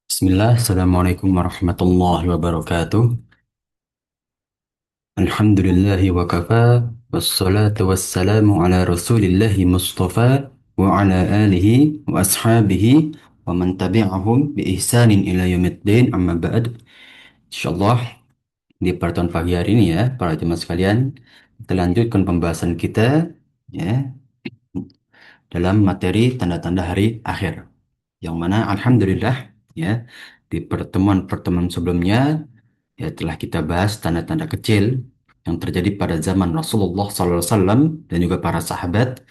Bismillah, Assalamualaikum warahmatullahi wabarakatuh. Alhamdulillahi wa kafa, wassalatu wassalamu ala rasulillahi mustafa, wa ala alihi wa ashabihi, wa man tabi'ahum bi ihsanin ila yaumiddin, amma ba'd. Insyaallah, di pertemuan pagi hari ini ya, para jemaah sekalian, kita lanjutkan pembahasan kita ya, dalam materi tanda-tanda hari akhir. Yang mana alhamdulillah ya, di pertemuan-pertemuan sebelumnya ya telah kita bahas tanda-tanda kecil yang terjadi pada zaman Rasulullah SAW dan juga para sahabat.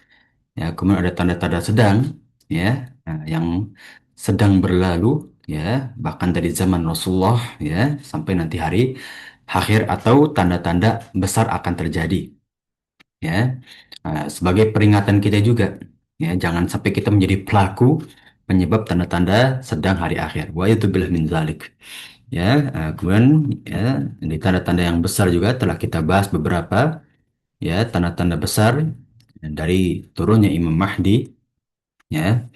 Ya, kemudian ada tanda-tanda sedang ya, yang sedang berlalu ya, bahkan dari zaman Rasulullah ya sampai nanti hari akhir atau tanda-tanda besar akan terjadi ya. Sebagai peringatan kita juga ya, jangan sampai kita menjadi pelaku penyebab tanda-tanda sedang hari akhir. Wa yatubillah min zalik. Ya, kemudian ya di tanda-tanda yang besar juga telah kita bahas beberapa ya tanda-tanda besar dari turunnya Imam Mahdi ya,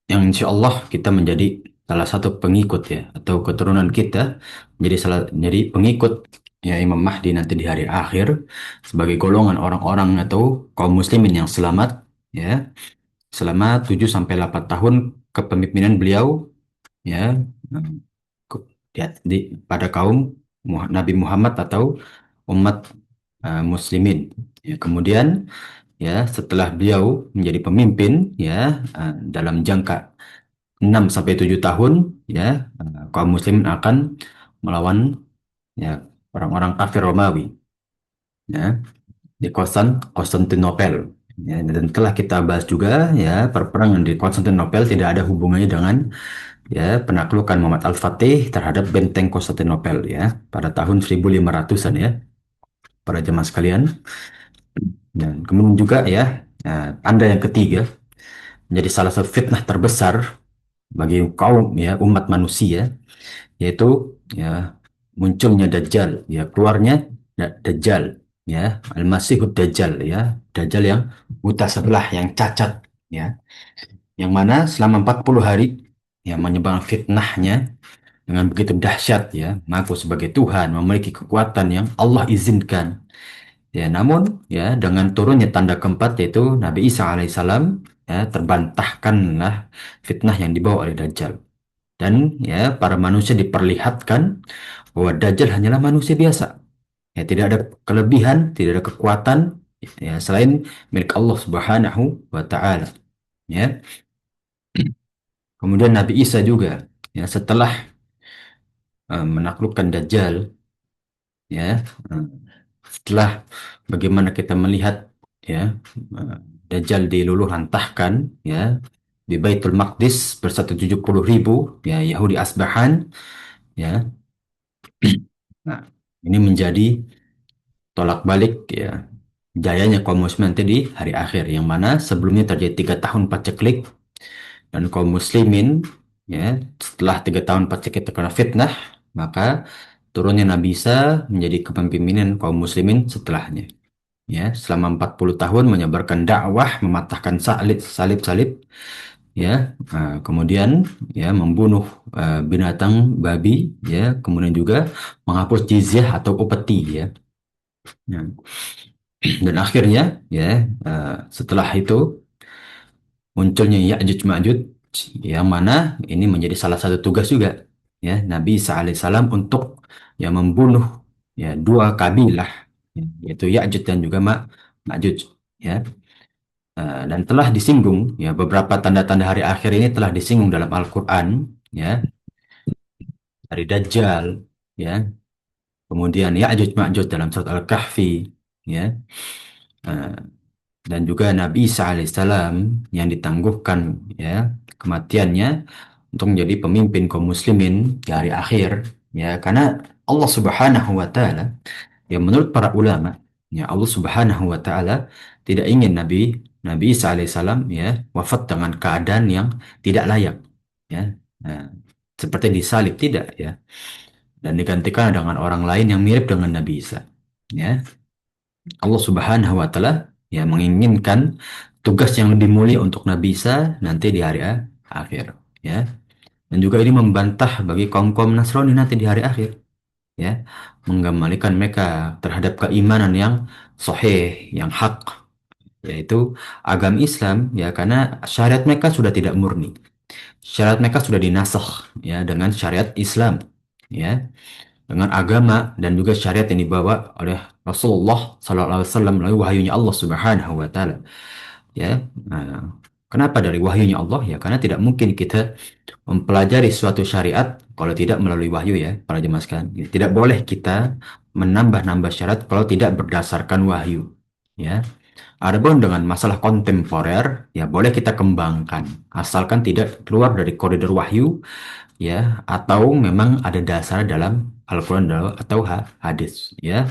yang insya Allah kita menjadi salah satu pengikut ya atau keturunan kita jadi pengikut ya Imam Mahdi nanti di hari akhir sebagai golongan orang-orang atau kaum muslimin yang selamat ya selama 7 sampai 8 tahun kepemimpinan beliau ya, pada kaum Nabi Muhammad atau umat muslimin. Ya, kemudian ya setelah beliau menjadi pemimpin ya, dalam jangka 6 sampai 7 tahun ya, kaum muslimin akan melawan ya orang-orang kafir Romawi ya di Konstantinopel. Ya, dan telah kita bahas juga ya perperangan di Konstantinopel tidak ada hubungannya dengan ya penaklukan Muhammad Al-Fatih terhadap benteng Konstantinopel ya pada tahun 1500-an ya para jemaah sekalian. Dan kemudian juga ya, tanda yang ketiga menjadi salah satu fitnah terbesar bagi kaum ya umat manusia, yaitu ya munculnya Dajjal ya, keluarnya Dajjal ya, Al-Masihud Dajjal ya, Dajjal yang buta sebelah, yang cacat ya, yang mana selama 40 hari ya menyebar fitnahnya dengan begitu dahsyat ya, mengaku sebagai Tuhan, memiliki kekuatan yang Allah izinkan. Ya, namun ya dengan turunnya tanda keempat yaitu Nabi Isa alaihissalam ya terbantahkanlah fitnah yang dibawa oleh Dajjal. Dan ya para manusia diperlihatkan bahwa Dajjal hanyalah manusia biasa. Ya, tidak ada kelebihan, tidak ada kekuatan ya selain milik Allah Subhanahu wa taala. Ya. Kemudian Nabi Isa juga ya setelah menaklukkan Dajjal ya, eh, setelah bagaimana kita melihat ya, eh, Dajjal diluluhlantahkan ya di Baitul Maqdis bersatu 70.000 ya Yahudi Asbahan ya. Nah, ini menjadi tolak balik ya jayanya kaum muslimin nanti di hari akhir, yang mana sebelumnya terjadi 3 tahun paceklik dan kaum muslimin ya setelah 3 tahun paceklik terkena fitnah, maka turunnya Nabi Isa menjadi kepemimpinan kaum muslimin setelahnya ya selama 40 tahun menyebarkan dakwah, mematahkan salib-salib ya, kemudian ya membunuh binatang babi ya, kemudian juga menghapus jizyah atau upeti ya. Ya. Dan akhirnya ya, setelah itu munculnya Ya'juj Ma'juj, yang mana ini menjadi salah satu tugas juga ya Nabi Isa alaihissalam untuk ya membunuh ya dua kabilah ya, yaitu Ya'juj dan juga Ma'juj ya. Dan telah disinggung ya beberapa tanda-tanda hari akhir ini telah disinggung dalam Al-Qur'an ya, dari Dajjal ya, kemudian Ya'juj Ma'juj dalam surat Al-Kahfi ya. Eh, dan juga Nabi Isa alaihissalam yang ditangguhkan ya kematiannya untuk menjadi pemimpin kaum muslimin di hari akhir ya, karena Allah Subhanahu wa taala ya, menurut para ulama ya, Allah Subhanahu wa taala tidak ingin Nabi Nabi Isa alaihissalam ya wafat dengan keadaan yang tidak layak ya. Nah, seperti disalib tidak ya, dan digantikan dengan orang lain yang mirip dengan Nabi Isa ya. Allah Subhanahu wa taala ya menginginkan tugas yang lebih mulia untuk Nabi Isa nanti di hari akhir ya. dan juga ini membantah bagi kaum-kaum Nasrani nanti di hari akhir, ya, mengembalikan mereka terhadap keimanan yang sahih, yang hak, yaitu agama Islam, ya, karena syariat mereka sudah tidak murni. Syariat mereka sudah dinasakh, ya, dengan syariat Islam, ya, dengan agama dan juga syariat yang dibawa oleh Rasulullah Sallallahu Alaihi Wasallam melalui wahyunya Allah Subhanahu Wa Taala. Ya, nah, kenapa dari wahyunya Allah? Ya, karena tidak mungkin kita mempelajari suatu syariat kalau tidak melalui wahyu, ya, para jemaah sekalian. Ya, tidak boleh kita menambah-nambah syariat kalau tidak berdasarkan wahyu. Ya, adapun dengan masalah kontemporer, ya boleh kita kembangkan, asalkan tidak keluar dari koridor wahyu, ya, atau memang ada dasar dalam Al-Quran atau hadis, ya.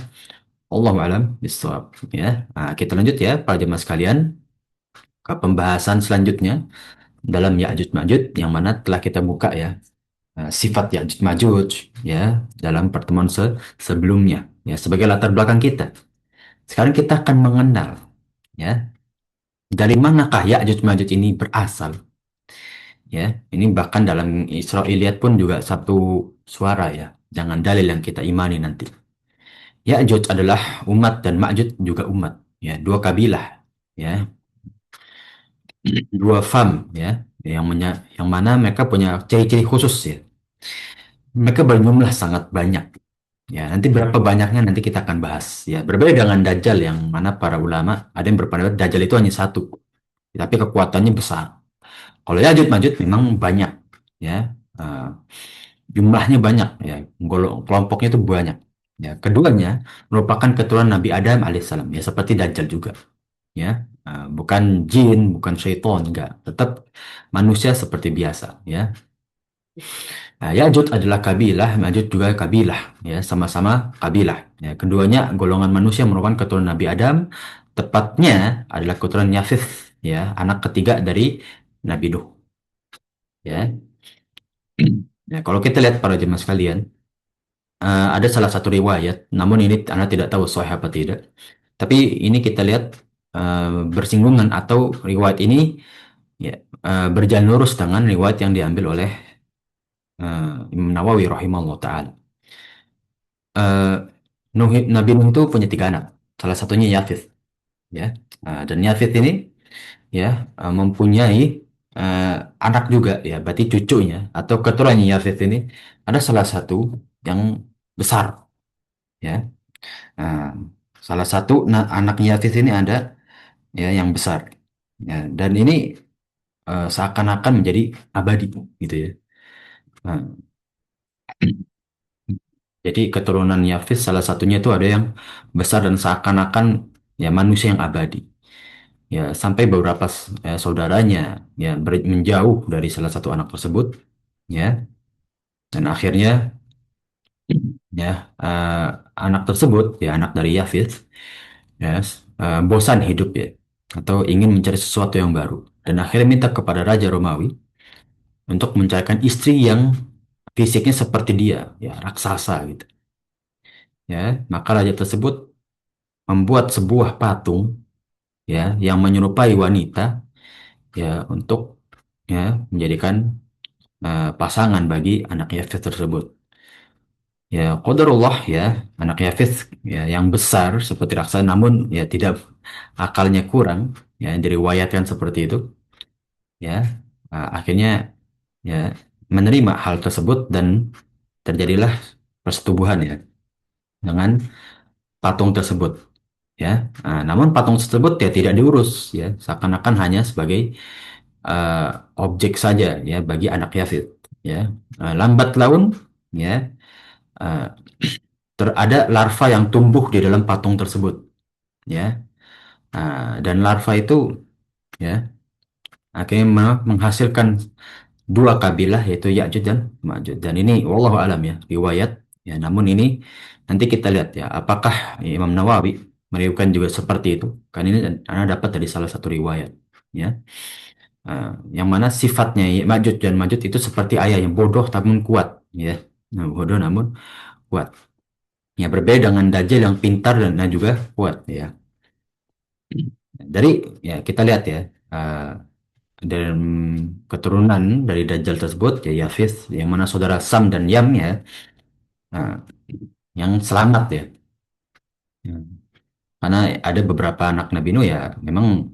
Allahu a'lam bishawab, ya. Nah, kita lanjut ya, para jemaah sekalian, ke pembahasan selanjutnya dalam Ya'juj Ma'juj yang mana telah kita buka, ya, sifat Ya'juj Ma'juj, ya, dalam pertemuan sebelumnya, ya, sebagai latar belakang kita. Sekarang kita akan mengenal, ya, dari manakah Ya'juj Ma'juj ini berasal, ya. Ini bahkan dalam Israiliyat pun juga satu suara, ya. Jangan dalil yang kita imani nanti. Ya'juj adalah umat dan Ma'juj juga umat, ya, dua kabilah, ya, dua fam, ya, yang mana mereka punya ciri-ciri khusus, ya. Mereka berjumlah sangat banyak. Ya, nanti berapa banyaknya nanti kita akan bahas. Ya, berbeda dengan Dajjal yang mana para ulama ada yang berpendapat Dajjal itu hanya satu, tapi kekuatannya besar. Kalau Ya'juj Ma'juj memang banyak, ya, jumlahnya banyak, ya, kelompoknya itu banyak. Ya, keduanya merupakan keturunan Nabi Adam alaihissalam, ya, seperti Dajjal juga, ya. Bukan jin, bukan syaitan, enggak, tetap manusia seperti biasa, ya. Nah, Ya'juj adalah kabilah, Ma'juj juga kabilah, ya, sama-sama kabilah. Ya, keduanya golongan manusia merupakan keturunan Nabi Adam, tepatnya adalah keturunan Yafith, ya, anak ketiga dari Nabi Nuh, ya. Ya, kalau kita lihat para jemaah sekalian, ada salah satu riwayat, namun ini Anda tidak tahu sahih apa tidak. Tapi ini kita lihat bersinggungan atau riwayat ini, ya, berjalan lurus dengan riwayat yang diambil oleh Imam Nawawi rahimahullah taala. eh, Nabi Nuh itu punya tiga anak. Salah satunya Yafith, ya. Dan Yafith ini, ya, mempunyai anak juga, ya. Berarti cucunya atau keturunannya Yafith ini ada salah satu yang besar, ya. Nah, salah satu anaknya Yafith ini ada, ya, yang besar, ya. Dan ini seakan-akan menjadi abadi, gitu, ya. Nah, jadi keturunan Yafith salah satunya itu ada yang besar dan seakan-akan, ya, manusia yang abadi. Ya, sampai beberapa saudaranya, ya, menjauh dari salah satu anak tersebut, ya. Dan akhirnya, ya, anak tersebut, ya, anak dari Yafith, ya, bosan hidup, ya, atau ingin mencari sesuatu yang baru, dan akhirnya minta kepada Raja Romawi untuk mencarikan istri yang fisiknya seperti dia, ya, raksasa, gitu, ya. Maka raja tersebut membuat sebuah patung, ya, yang menyerupai wanita, ya, untuk, ya, menjadikan pasangan bagi anak Yafith tersebut. Ya, qadarullah, ya, anak Yafith, ya, yang besar seperti raksasa, namun, ya, tidak, akalnya kurang, ya, diriwayatkan seperti itu, ya. Akhirnya, ya, menerima hal tersebut dan terjadilah persetubuhan, ya, dengan patung tersebut, ya. Namun patung tersebut, ya, tidak diurus, ya, seakan-akan hanya sebagai eh, objek saja, ya, bagi anak Yafith, ya. Lambat laun, ya, eh, ada larva yang tumbuh di dalam patung tersebut, ya. Dan larva itu, ya, akhirnya menghasilkan dua kabilah, yaitu Ya'juj dan Ma'juj. Dan ini wallahu alam, ya, riwayat, ya, namun ini nanti kita lihat, ya, apakah Imam Nawawi meriwayatkan juga seperti itu, kan ini Anda dapat dari salah satu riwayat, ya. Yang mana sifatnya, ya, Ma'juj dan Ma'juj itu seperti ayah yang bodoh namun kuat, ya. Nah, bodoh namun kuat. Ya, berbeda dengan Dajjal yang pintar dan juga kuat, ya. Dari, ya, kita lihat, ya, dan keturunan dari Dajjal tersebut ya Yafith yang mana saudara Sam dan Yam ya, nah, yang selamat ya. Hmm. Karena ada beberapa anak Nabi Nuh ya memang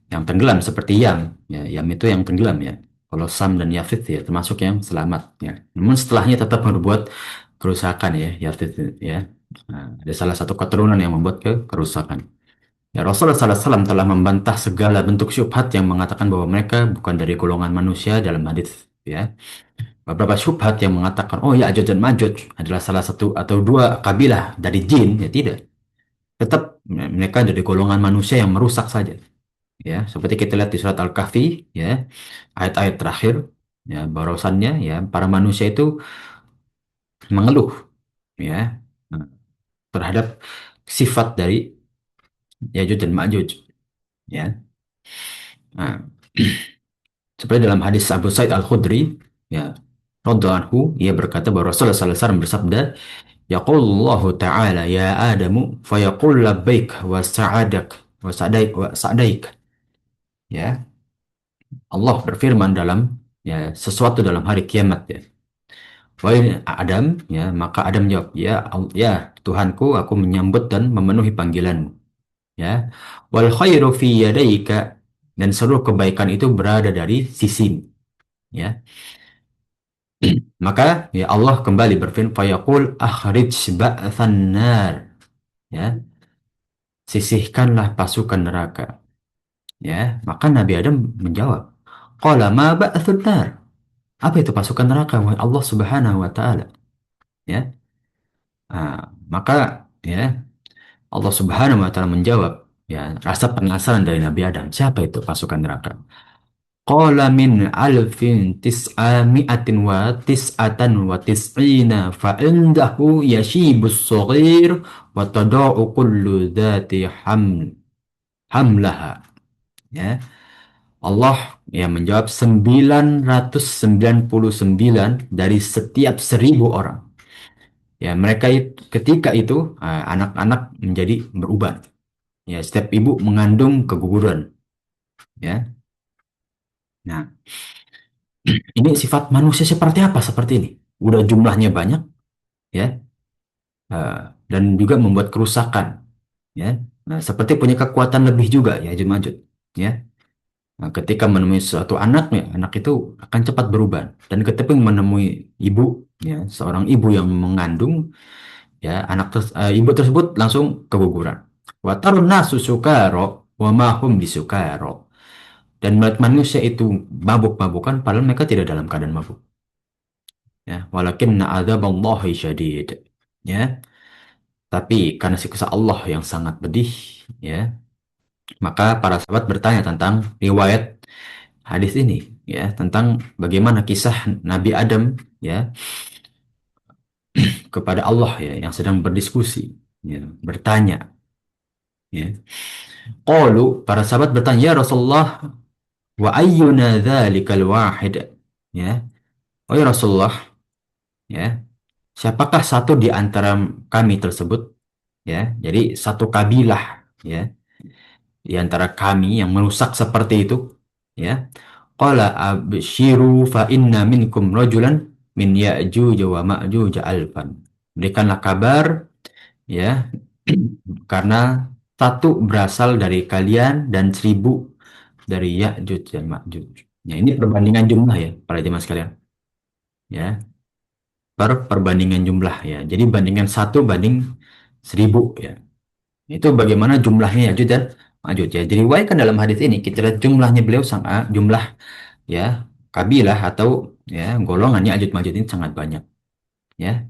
yang tenggelam seperti Yam ya, Yam itu yang tenggelam ya. Kalau Sam dan Yafith ya termasuk yang selamat ya. Namun setelahnya tetap berbuat kerusakan ya Yafith ya. Nah, ada salah satu keturunan yang membuat kerusakan. Ya, Rasulullah SAW telah membantah segala bentuk syubhat yang mengatakan bahwa mereka bukan dari golongan manusia dalam hadis ya. Beberapa syubhat yang mengatakan oh ya Ya'juj dan Ma'juj adalah salah satu atau dua kabilah dari jin ya tidak. Tetap mereka dari golongan manusia yang merusak saja ya. Seperti kita lihat di surat Al-Kahfi ya, ayat-ayat terakhir ya bahwasannya ya para manusia itu mengeluh ya terhadap sifat dari Ya'juj dan Ma'juj ya. Nah, seperti dalam hadis Abu Sa'id Al-Khudri, ya, radhiyallahu anhu, ia berkata bahwa Rasulullah SAW bersabda, Yaqulullahu ta'ala ya Adamu fayaqul labbaik wa sa'adak wa sa'daik wa sa'daik. Ya, Allah berfirman dalam ya sesuatu dalam hari kiamat ya. Wahai Adam, ya, maka Adam menjawab, ya Tuhanku, aku menyambut dan memenuhi panggilanmu. Ya, wal khairu fi yadaika dan seluruh kebaikan itu berada dari sisimu. Ya, maka ya Allah kembali berfirman fayaqul akhrij ba'than nar ya sisihkanlah pasukan neraka ya maka Nabi Adam menjawab qala ma ba'thun nar apa itu pasukan neraka wahai Allah Subhanahu wa taala ya. Maka ya Allah Subhanahu wa taala menjawab ya rasa penasaran dari Nabi Adam siapa itu pasukan neraka. Qala min alfin tis'ami'atin wa tis'atan wa tis'ina fa'indahu yashibus saghir wa tada'u kullu dhati hamlaha. Ya. Allah ya menjawab 999 dari setiap 1.000 orang. Ya, mereka ketika itu anak-anak menjadi beruban. Ya, setiap ibu mengandung keguguran. Ya. Nah, ini sifat manusia seperti apa seperti ini? Udah jumlahnya banyak, ya, dan juga membuat kerusakan, ya. Nah, seperti punya kekuatan lebih juga, ya, Jumajud, ya. Nah, ketika menemui suatu anak, ya, anak itu akan cepat berubah. Dan ketika menemui ibu, ya, seorang ibu yang mengandung, ya, ibu tersebut langsung keguguran. Wa tarun nasu sukaro, wa mahum bisukaro. Dan melihat manusia itu mabuk-mabukan, padahal mereka tidak dalam keadaan mabuk. Ya walakinna adzaballahi syadid ya tapi karena siksa Allah yang sangat pedih ya maka para sahabat bertanya tentang riwayat hadis ini ya tentang bagaimana kisah Nabi Adam ya kepada Allah ya yang sedang berdiskusi ya bertanya ya qalu para sahabat bertanya ya Rasulullah wa ayyuna dzalikal wahid ya oh ya Rasulullah ya siapakah satu di antara kami tersebut ya jadi satu kabilah ya di antara kami yang merusak seperti itu ya qala abshiru fa inna minkum rajulan min ya'juj wa ma'juj alfan berikanlah kabar ya karena satu berasal dari kalian dan 1.000 dari Ya'juj dan Ma'juj ya ini perbandingan jumlah ya para jemaah sekalian ya perbandingan jumlah ya jadi bandingan 1 banding 1.000 ya. Itu bagaimana jumlahnya Ya'juj dan Ma'juj ya. Jadi kan dalam hadis ini kita lihat jumlahnya beliau sangat jumlah ya kabilah atau ya golongan Ya'juj Ma'juj ini sangat banyak ya.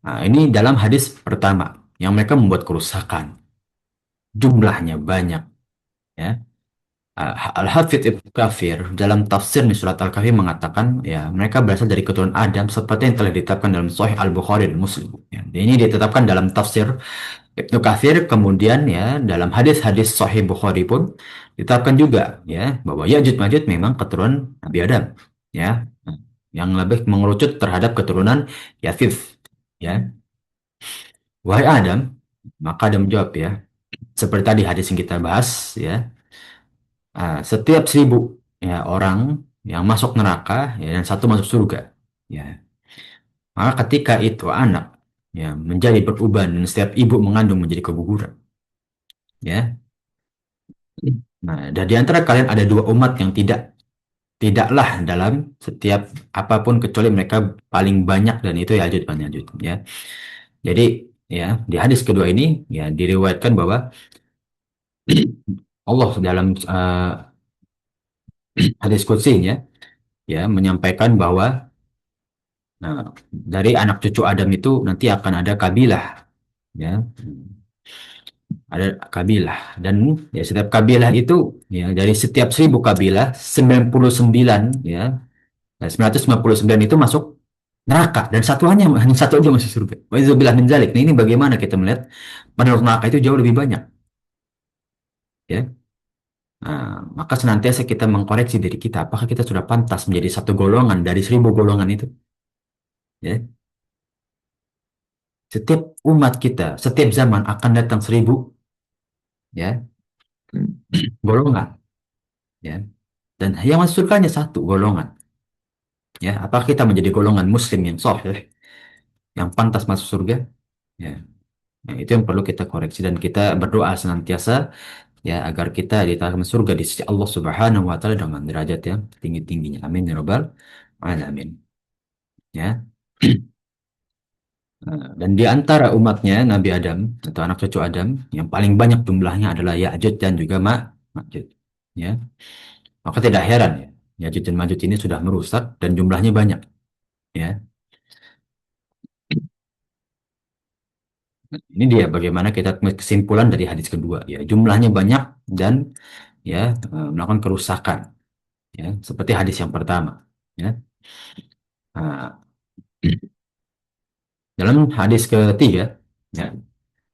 Nah, ini dalam hadis pertama yang mereka membuat kerusakan. Jumlahnya banyak ya. Al-Hafidh Ibnu Katsir dalam tafsir di surat Al-Kahfi mengatakan ya mereka berasal dari keturunan Adam seperti yang telah ditetapkan dalam Sahih Al-Bukhari dan Muslim. Ya, ini ditetapkan dalam tafsir Ibnu Katsir kemudian ya dalam hadis-hadis Sahih Bukhari pun ditetapkan juga ya bahwa Ya'juj Ma'juj memang keturunan Nabi Adam ya yang lebih mengerucut terhadap keturunan Yafith ya wahai Adam, maka Adam menjawab ya seperti tadi hadis yang kita bahas ya Setiap 1.000 ya orang yang masuk neraka ya, dan satu masuk surga. Ya, maka ketika itu anak ya menjadi beruban dan setiap ibu mengandung menjadi keguguran. Ya, dan di antara kalian ada dua umat yang tidaklah dalam setiap apapun kecuali mereka paling banyak dan itu Ya'juj dan Ma'juj. Ya, jadi ya di hadis kedua ini ya diriwayatkan bahwa Allah dalam hadis qudsinya ya menyampaikan bahwa dari anak cucu Adam itu nanti akan ada kabilah, ya, ada kabilah dan ya setiap kabilah itu ya dari setiap 1.000 kabilah 99 ya 999 itu masuk neraka dan hanya satu aja masuk surga. Wa izubillah min dzalik. Nah, ini bagaimana kita melihat penduduk neraka itu jauh lebih banyak, ya. Maka senantiasa kita mengkoreksi diri kita, apakah kita sudah pantas menjadi satu golongan dari 1.000 golongan itu, ya. Setiap umat kita, setiap zaman akan datang 1.000 ya golongan, ya. Dan yang masuk surga hanya satu golongan, ya. Apakah kita menjadi golongan Muslim yang sahih, yang pantas masuk surga, ya. Nah, itu yang perlu kita koreksi dan kita berdoa senantiasa ya agar kita ditarik masuk surga di sisi Allah Subhanahu wa taala dengan derajat yang tinggi-tingginya. Amin ya rabbal alamin. Ya. Dan di antara umatnya Nabi Adam atau anak cucu Adam yang paling banyak jumlahnya adalah Ya'juj dan juga Ma'juj. Ya. Maka tidak heran ya, Ya'juj dan Ma'juj ini sudah merusak dan jumlahnya banyak. Ya. Ini dia bagaimana kita kesimpulan dari hadis kedua. Ya, jumlahnya banyak dan ya melakukan kerusakan. Ya, seperti hadis yang pertama. Ya. Nah, dalam hadis ketiga, ya,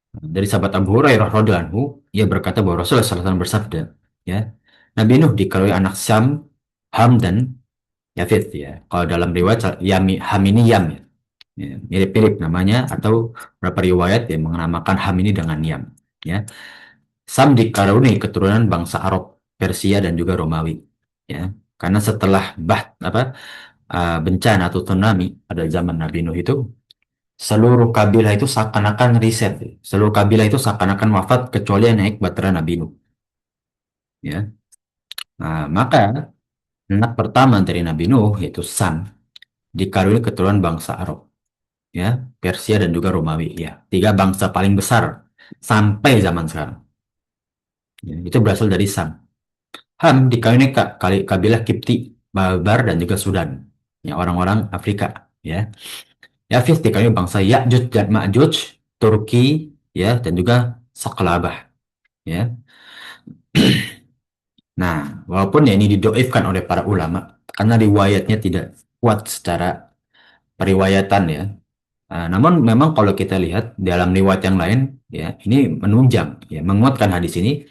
dari sahabat Abu Hurairah radhiyallahu anhu, ia berkata bahwa Rasulullah SAW bersabda, ya, Nabi Nuh dikaruniai anak Sam, Ham dan Yafith, ya. Kalau dalam riwayat Ham ini Yam, ya. Ya, mirip-mirip namanya atau beberapa riwayat yang mengenamakan Ham ini dengan Yam, ya. Sam dikaruniai keturunan bangsa Arab, Persia dan juga Romawi, ya. Karena setelah bencana atau tsunami pada zaman Nabi Nuh itu seluruh kabilah itu seakan-akan riset. Seluruh kabilah itu seakan-akan wafat kecuali yang naik bahtera Nabi Nuh. Ya. Maka anak pertama dari Nabi Nuh yaitu Sam dikaruniai keturunan bangsa Arab, ya, Persia dan juga Romawi. Ya, tiga bangsa paling besar sampai zaman sekarang. Ya, itu berasal dari Sam. Ham dikaruniai kabilah Kipti, Barbar dan juga Sudan. Ya, orang-orang Afrika. Ya, Yafis dikaruniai bangsa Ya'juj dan Ma'juj, Turki, ya, dan juga Saklabah. Ya. Nah, walaupun ya ini didoifkan oleh para ulama, karena riwayatnya tidak kuat secara periwayatan ya. Namun memang kalau kita lihat dalam riwayat yang lain, ya ini menunjang, ya menguatkan hadis ini,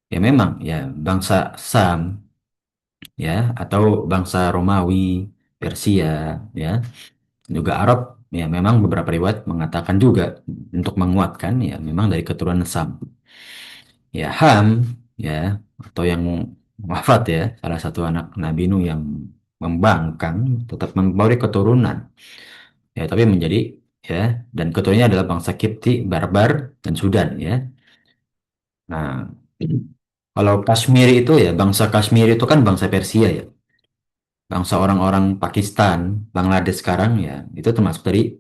ya memang ya bangsa Sam, ya atau bangsa Romawi, Persia, ya juga Arab, ya memang beberapa riwayat mengatakan juga untuk menguatkan, ya memang dari keturunan Sam. Ya Ham ya atau yang wafat ya salah satu anak Nabi Nuh yang membangkang tetap membawa keturunan ya tapi menjadi ya dan keturunannya adalah bangsa Kipti, Barbar dan Sudan ya. Nah, kalau Kashmiri itu ya bangsa Kashmiri itu kan bangsa Persia ya. Bangsa orang-orang Pakistan, Bangladesh sekarang ya itu termasuk dari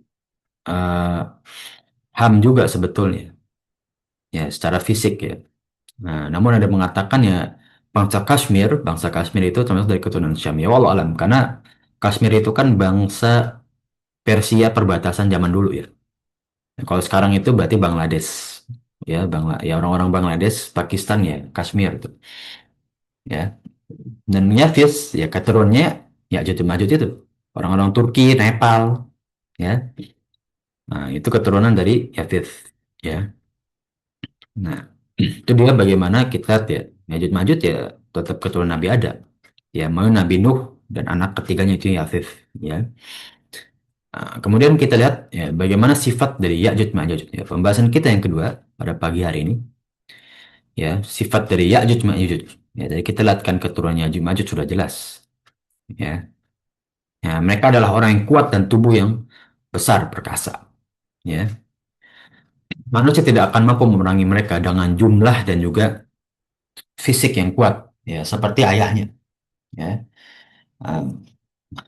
eh, Ham juga sebetulnya ya secara fisik ya. Nah, namun ada mengatakan ya bangsa Kashmir itu termasuk dari keturunan Syam. Ya walau alam, karena Kashmir itu kan bangsa Persia perbatasan zaman dulu ya. Nah, kalau sekarang itu berarti Bangladesh. Ya, ya orang-orang Bangladesh, Pakistan ya, Kashmir itu. Ya. Dan Yafis ya keturunannya ya Majud itu. Orang-orang Turki, Nepal, ya. Nah, itu keturunan dari Yafis, ya. Nah, itu dia bagaimana kita ya Majud ya tetap keturunan Nabi Adam. Ya, mau Nabi Nuh dan anak ketiganya itu Yafis, ya. Kemudian kita lihat ya bagaimana sifat dari Ya'juj Ma'juj. Ya, pembahasan kita yang kedua pada pagi hari ini ya sifat dari Ya'juj Ma'juj. Ya, jadi kita lihat kan keturunannya Ya'juj Ma'juj sudah jelas. Ya. Ya, mereka adalah orang yang kuat dan tubuh yang besar perkasa. Ya. Manusia tidak akan mampu memerangi mereka dengan jumlah dan juga fisik yang kuat. Ya, seperti ayahnya. Ya. Um,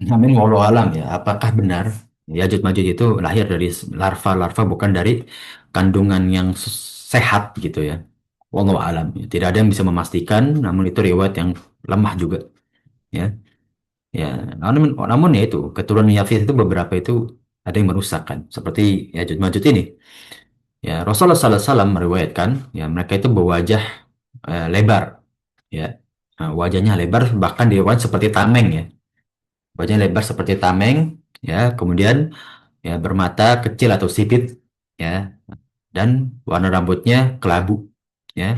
Namun walau alam ya, apakah benar Ya'juj Ma'juj itu lahir dari larva-larva bukan dari kandungan yang sehat gitu ya. Wallahu alam. Ya. Tidak ada yang bisa memastikan, namun itu riwayat yang lemah juga. Ya. Ya, namun ya itu keturunan Yafith itu beberapa itu ada yang merusakkan seperti Ya'juj Ma'juj ini. Ya, Rasulullah SAW meriwayatkan ya mereka itu berwajah lebar. Ya, nah, wajahnya lebar bahkan diriwayat seperti tameng ya. Wajahnya lebar seperti tameng ya, kemudian ya bermata kecil atau sipit ya, dan warna rambutnya kelabu ya.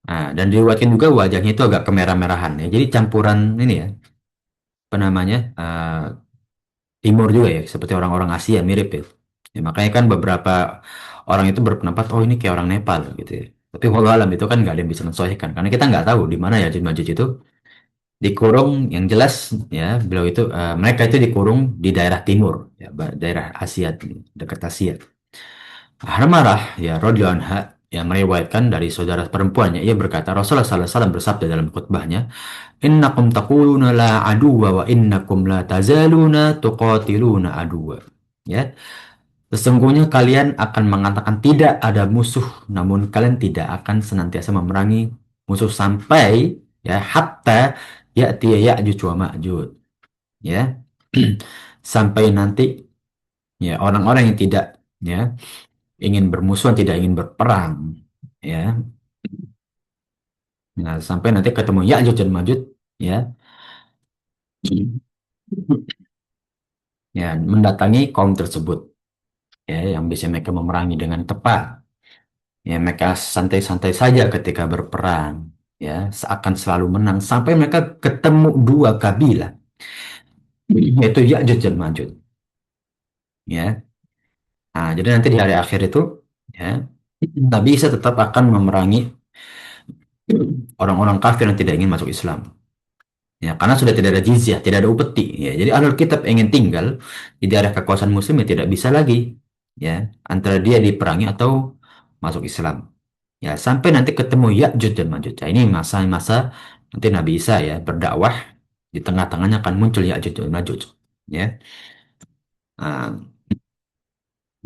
Nah, dan diriwayatkan juga wajahnya itu agak kemerah-merahan ya. Jadi campuran ini ya, apa namanya? Timur juga ya, seperti orang-orang Asia mirip ya. Ya, makanya kan beberapa orang itu berpendapat, oh ini kayak orang Nepal gitu ya. Tapi walau alam itu kan nggak ada yang bisa mensesuaikan, karena kita nggak tahu di mana ya Ya'juj Ma'juj itu dikurung. Yang jelas ya, beliau itu mereka itu dikurung di daerah timur, ya, daerah Asia, dekat Asia. Harmarah ya radhiyallahu anha yang meriwayatkan dari saudara perempuannya, ia berkata Rasulullah SAW bersabda dalam khutbahnya, innakum taquluna la aduwa wa innakum la tazaluna tuqatiluna aduwa. Ya, sesungguhnya kalian akan mengatakan tidak ada musuh, namun kalian tidak akan senantiasa memerangi musuh sampai ya hatta ya'ti ya'juj wa ma'juj. Ya. Sampai nanti ya orang-orang yang tidak ya ingin bermusuhan, tidak ingin berperang ya. Nah, sampai nanti ketemu Ya'juj dan Ma'juj ya. Ya, mendatangi kaum tersebut ya yang bisa mereka memerangi dengan tepat. Ya, mereka santai-santai saja ketika berperang, ya, seakan selalu menang sampai mereka ketemu dua kabilah, yaitu Ya'juj dan Ma'juj, ya. Nah, jadi nanti di hari akhir itu, ya, Nabi Isa tetap akan memerangi orang-orang kafir yang tidak ingin masuk Islam. Ya, karena sudah tidak ada jizyah, tidak ada upeti. Ya, jadi ahlul kitab ingin tinggal di daerah kekuasaan muslim ya tidak bisa lagi. Ya, antara dia diperangi atau masuk Islam. Ya, sampai nanti ketemu Ya'juj dan Ma'juj. Nah, ini masa-masa nanti Nabi Isa ya berdakwah di tengah-tengahnya akan muncul Ya'juj dan Ma'juj. Ya, nah,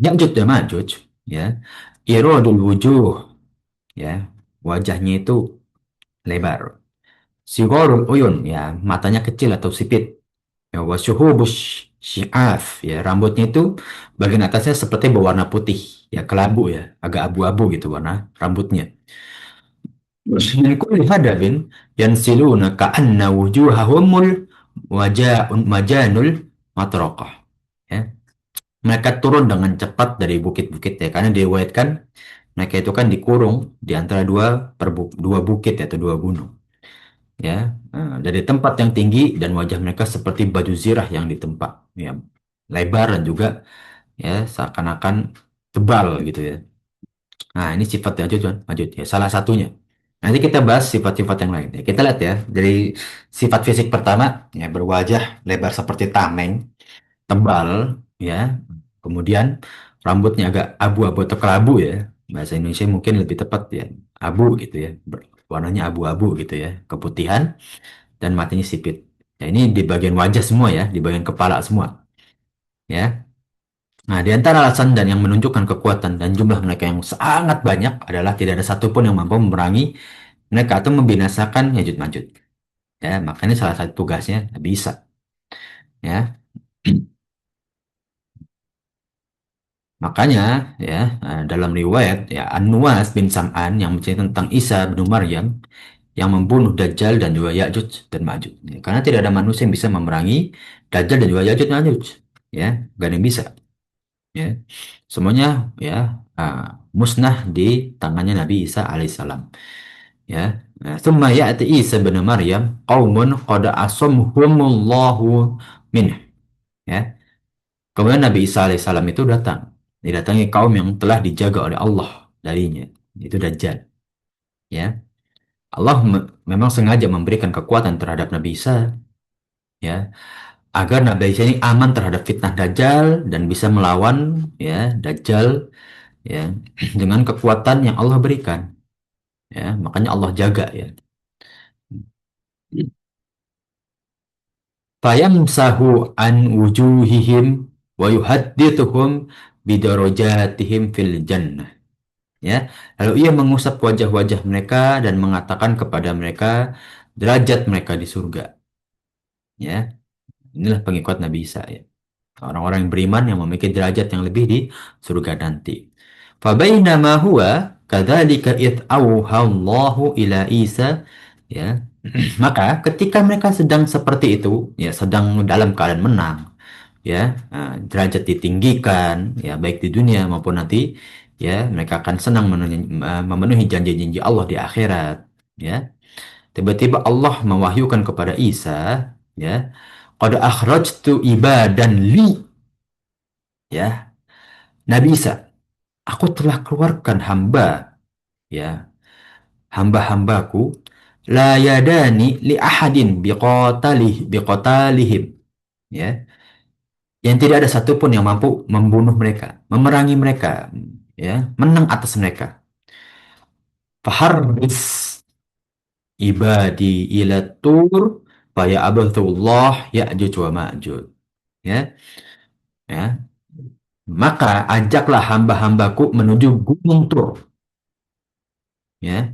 Ya'juj dan Ma'juj ya, iradul wujuh ya, wajahnya itu lebar. Sigorul uyun ya, matanya kecil atau sipit. Ya, wasyuhubus syi'af ya, rambutnya itu bagian atasnya seperti berwarna putih ya, kelabu ya, agak abu-abu gitu warna rambutnya. Min kulli hadabin yansiluna ka'anna wujuhahumul majanul matraqah ya. Mereka turun dengan cepat dari bukit-bukit ya, karena diriwayatkan mereka itu kan dikurung di antara dua bukit atau dua gunung ya. Dari tempat yang tinggi dan wajah mereka seperti baju zirah yang ditempa ya, lebar dan juga ya seakan-akan tebal gitu ya. Nah, ini sifat Ya'juj dan Ma'juj ya, salah satunya. Nanti kita bahas sifat-sifat yang lain. Ya, kita lihat ya, dari sifat fisik pertama, ya berwajah lebar seperti tameng, tebal, ya. Kemudian rambutnya agak abu-abu atau kelabu ya. Bahasa Indonesia mungkin lebih tepat ya, abu gitu ya. Warnanya abu-abu gitu ya, keputihan dan matanya sipit. Ya, ini di bagian wajah semua ya, di bagian kepala semua, ya. Nah, di antara alasan dan yang menunjukkan kekuatan dan jumlah mereka yang sangat banyak adalah tidak ada satupun yang mampu memerangi mereka atau membinasakan Yajud Majud. Ya, makanya salah satu tugasnya bisa. Ya, makanya ya dalam riwayat ya An-Nuwas bin Sam'an yang menceritakan tentang Isa bin Maryam yang membunuh Dajjal dan juga Ya'juj dan Ma'juj. Ya, karena tidak ada manusia yang bisa memerangi Dajjal dan juga Ya'juj dan Ma'juj. Ya, gak ada yang bisa. Ya, semuanya ya musnah di tangannya Nabi Isa alaihissalam. Ya, nah, thumma ya'ti Isa bin Maryam qaumun qad asamhumullahu min. Ya, kemudian Nabi Isa alaihissalam itu datang, didatangi kaum yang telah dijaga oleh Allah darinya, itu Dajjal. Ya, Allah memang sengaja memberikan kekuatan terhadap Nabi Isa, ya, agar Nabi Isa ini aman terhadap fitnah Dajjal dan bisa melawan, ya, Dajjal, ya, dengan kekuatan yang Allah berikan, ya, makanya Allah jaga, ya. Fayamsahu an wujuhihim wa yuhaddithuhum bidarajatihim fil jannah, ya. Lalu ia mengusap wajah-wajah mereka dan mengatakan kepada mereka derajat mereka di surga, ya. Inilah pengikut Nabi Isa, ya. Orang-orang yang beriman yang memiliki derajat yang lebih di surga nanti. Fabainama huwa kadzalika id auhallahu ila Isa, ya. Maka ketika mereka sedang seperti itu, ya, sedang dalam keadaan menang, ya, derajat ditinggikan, ya, baik di dunia maupun nanti, ya, mereka akan senang memenuhi janji-janji Allah di akhirat, ya. Tiba-tiba Allah mewahyukan kepada Isa, ya, qad akhrajtu ibadan li, ya, Nabi Isa, aku telah keluarkan hamba, ya, hamba-hambaku, la yadani li ahadin biqatalihim, ya, yang tidak ada satupun yang mampu membunuh mereka, memerangi mereka, ya, menang atas mereka. Faharbis ibadi ila tur faya abathullah ya'juj wa ma'juj, ya, ya, maka ajaklah hamba-hambaku menuju gunung Tur, ya.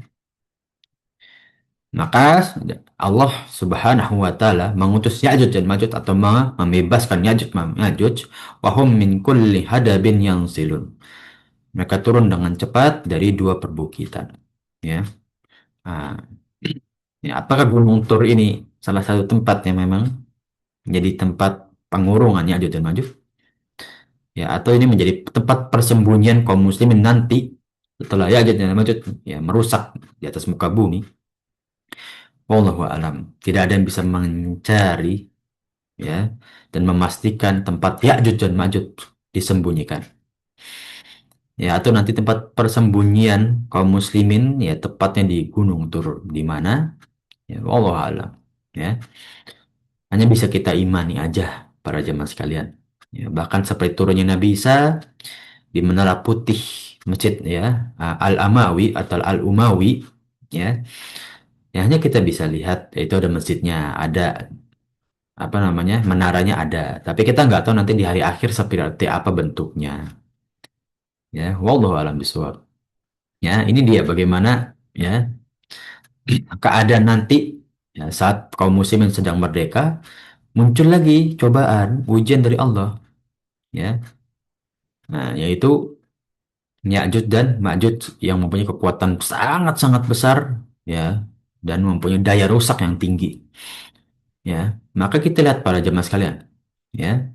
Maka Allah Subhanahu wa taala mengutus Ya'juj dan Ma'juj atau membebaskan Ya'juj dan Ma'juj, wahum min kulli hadabin yansilun. Mereka turun dengan cepat dari dua perbukitan, ya. Nah, ya, apakah Gunung Tur ini salah satu tempat yang memang menjadi tempat pengurungan Ya'juj dan Ma'juj, ya, atau ini menjadi tempat persembunyian kaum muslimin nanti setelah Ya'juj dan Ma'juj, ya, merusak di atas muka bumi? Wallahu alam. Tidak ada yang bisa mencari, ya, dan memastikan tempat Ya'juj dan Ma'juj disembunyikan. Ya, atau nanti tempat persembunyian kaum muslimin, ya, tepatnya di Gunung Tur di mana? Ya, wallahu alam. Ya, hanya bisa kita imani aja para jemaah sekalian. Ya, bahkan seperti turunnya Nabi Isa di Menara Putih Masjid, ya, Al-Amawi atau Al-Umawi, ya. Ya, hanya kita bisa lihat itu ada masjidnya, ada apa namanya, menaranya ada, tapi kita nggak tahu nanti di hari akhir seperti apa bentuknya, ya. Wallahu alam bishawab. Ya, ini dia bagaimana, ya, keadaan nanti, ya, saat kaum muslimin sedang merdeka muncul lagi cobaan ujian dari Allah, ya. Nah, yaitu Ya'juj dan Ma'juj yang mempunyai kekuatan sangat-sangat besar, ya, dan mempunyai daya rusak yang tinggi, ya. Maka kita lihat para jemaah sekalian, ya,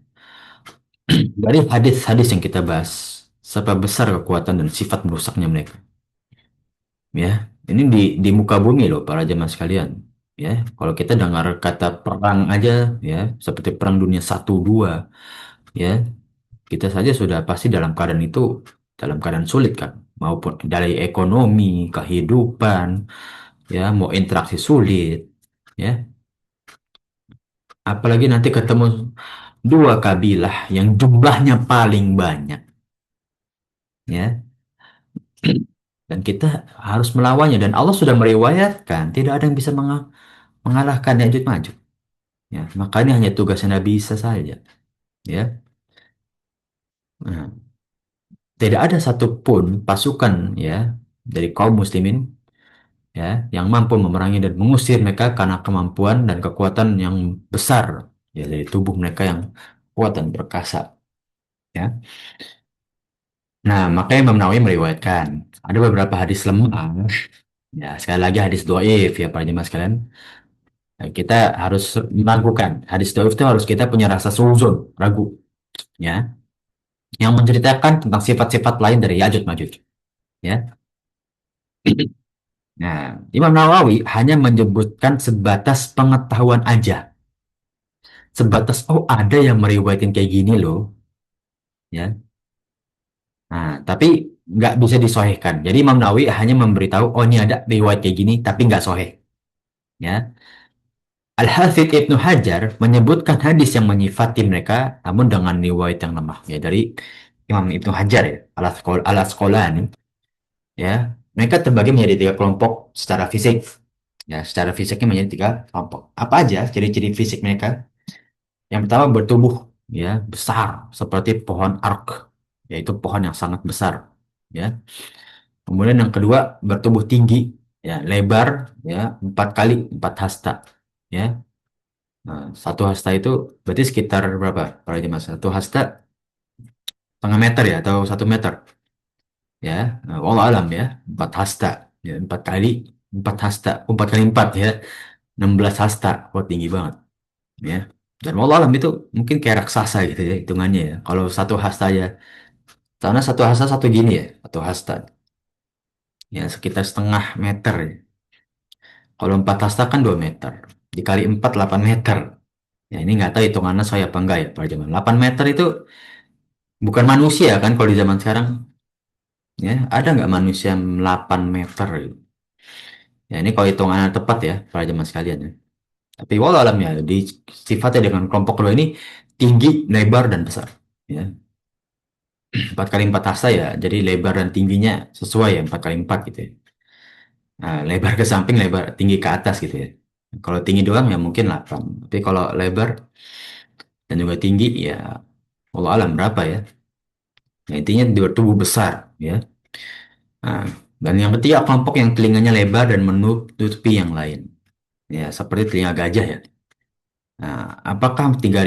dari hadis-hadis yang kita bahas, seberapa besar kekuatan dan sifat merusaknya mereka. Ya, ini di muka bumi loh para jemaah sekalian. Ya, kalau kita dengar kata perang aja, ya, seperti perang dunia satu dua, ya, kita saja sudah pasti dalam keadaan itu, dalam keadaan sulit kan. Maupun dari ekonomi, kehidupan, ya, mau interaksi sulit, ya. Apalagi nanti ketemu dua kabilah yang jumlahnya paling banyak, ya. Dan kita harus melawannya. Dan Allah sudah meriwayatkan tidak ada yang bisa mengalahkan Ya'juj Ma'juj. Ya, makanya hanya tugasnya Nabi Isa saja. Ya, nah, tidak ada satupun pasukan, ya, dari kaum muslimin, ya, yang mampu memerangi dan mengusir mereka karena kemampuan dan kekuatan yang besar, ya, dari tubuh mereka yang kuat dan perkasa. Ya, nah, makanya Imam Nawawi meriwayatkan ada beberapa hadis lemah. Ya, sekali lagi hadis doif, ya para jemaah sekalian. Nah, kita harus meragukan. Hadis dhaif itu harus kita punya rasa suzon, ragu, ya, yang menceritakan tentang sifat-sifat lain dari Ya'juj Ma'juj, ya. Nah, Imam Nawawi hanya menyebutkan sebatas pengetahuan aja, sebatas oh ada yang meriwayatkan kayak gini loh, ya. Nah, tapi nggak bisa disohhikan. Jadi Imam Nawawi hanya memberitahu, oh ini ada riwayat kayak gini, tapi nggak sohih. Ya, Al-Hafidh Ibnu Hajar menyebutkan hadis yang menyifati mereka, namun dengan riwayat yang lemah. Ya, dari Imam Ibnu Hajar ya, Al-Asqalani, ya, mereka terbagi menjadi tiga kelompok secara fisik. Ya, secara fisiknya menjadi tiga kelompok. Apa aja ciri-ciri fisik mereka? Yang pertama bertubuh, ya, besar seperti pohon ark, yaitu pohon yang sangat besar. Ya. Kemudian yang kedua bertubuh tinggi, ya, lebar, ya, 4 kali 4 hasta. Ya. Nah, 1 hasta itu berarti sekitar berapa? Para jemaah 1 hasta 0,5 meter ya atau 1 meter. Ya, nah, wallah alam ya, 4 hasta, ya, 4 kali 4 hasta, 4 kali 4 ya, 16 hasta, wah tinggi banget. Ya, dan wallah alam itu mungkin kayak raksasa gitu ya hitungannya ya. Kalau 1 hasta ya, karena 1 hasta satu gini ya, 1 hasta, ya sekitar setengah meter. Ya. Kalau 4 hasta kan 2 meter, dikali 4 8 meter. Ya ini nggak tahu hitungannya saya apa enggak ya pada zaman. 8 meter itu bukan manusia kan kalau di zaman sekarang. Ya, ada nggak manusia 8 meter gitu? Ya ini kalau hitungannya tepat ya para jemaah sekalian ya. Tapi walau alam ya, di sifatnya dengan kelompok kedua ini tinggi, lebar dan besar. Ya, 4 kali 4 hasta ya, jadi lebar dan tingginya sesuai ya 4 kali 4 gitu ya. Nah, lebar ke samping, lebar tinggi ke atas gitu ya. Kalau tinggi doang ya mungkin 8. Tapi kalau lebar dan juga tinggi ya, walau alam berapa ya? Nah, intinya dua tubuh besar ya. Nah, dan yang ketiga kelompok yang telinganya lebar dan menutupi yang lain. Ya, seperti telinga gajah ya. Nah, apakah tiga